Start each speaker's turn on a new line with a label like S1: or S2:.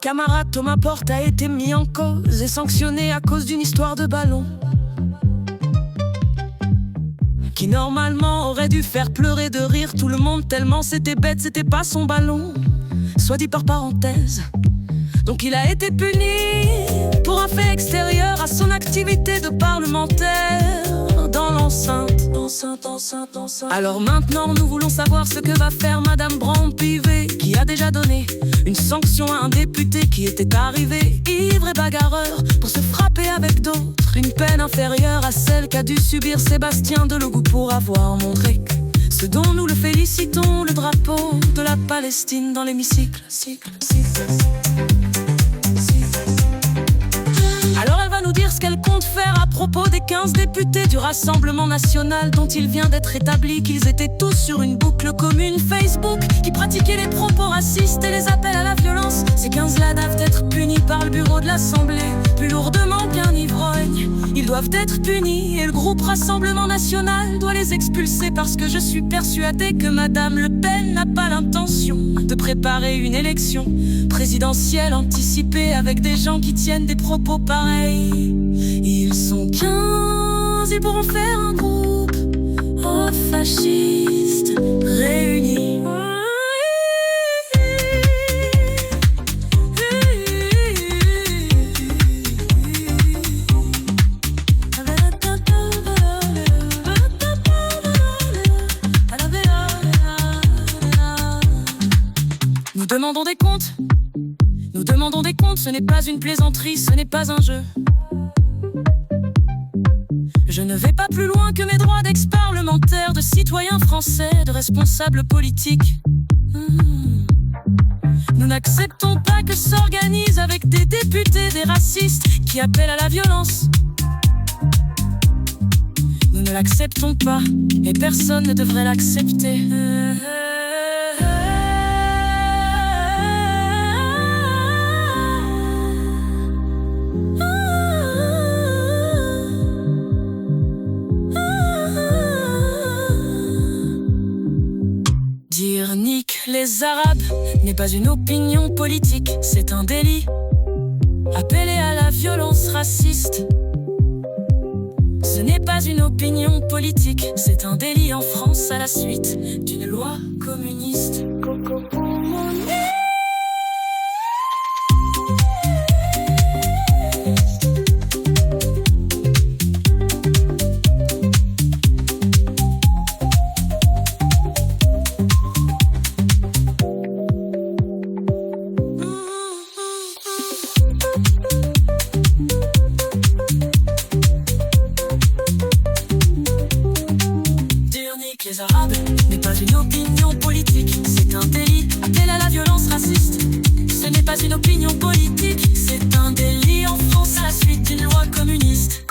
S1: camarade Thomas Porte a été mis en cause et sanctionné à cause d'une histoire de ballon qui normalement aurait dû faire pleurer de rire tout le monde tellement c'était bête, c'était pas son ballon, soit dit par parenthèse. Donc il a été puni pour un fait extérieur à son activité de parlementaire dans l'enceinte. Alors maintenant nous voulons savoir ce que va faire Madame Brand-Pivet, qui a déjà donné une sanction à un député qui était arrivé ivre et bagarreur pour se frapper avec d'autres. Une peine inférieure à celle qu'a dû subir Sébastien Delogout pour avoir montré ce dont nous le félicitons, le drapeau de la Palestine dans l'hémicycle. Alors elle va nous dire ce qu'elle compte faire à propos des 15 députés du Rassemblement National dont il vient d'être établi qu'ils étaient tous sur une boucle commune Facebook qui pratiquaient les propos racistes et les appels à la violence. Ces 15-là doivent être punis par le bureau de l'Assemblée, plus lourdement qu'un ivrogne. Ils doivent être punis et le groupe Rassemblement National doit les expulser parce que je suis persuadée que Madame Le Pen n'a pas l'intention de préparer une élection présidentielle anticipée avec des gens qui tiennent des propos pareils. Ils sont 15, ils pourront faire un groupe fascistes réunis. Nous demandons des comptes. Nous demandons des comptes, ce n'est pas une plaisanterie, ce n'est pas un jeu. Je ne vais pas plus loin que mes droits d'ex-parlementaire, de citoyen français, de responsable politique. Nous n'acceptons pas que s'organisent avec des députés des racistes qui appellent à la violence. Nous ne l'acceptons pas et personne ne devrait l'accepter. Dire nique les Arabes n'est pas une opinion politique, c'est un délit. Appeler à la violence raciste, ce n'est pas une opinion politique, c'est un délit en France à la suite d'une loi communiste. Les Arabes n'est pas une opinion politique, c'est un délit. Appel à la violence raciste, ce n'est pas une opinion politique, c'est un délit en France à la suite d'une loi communiste.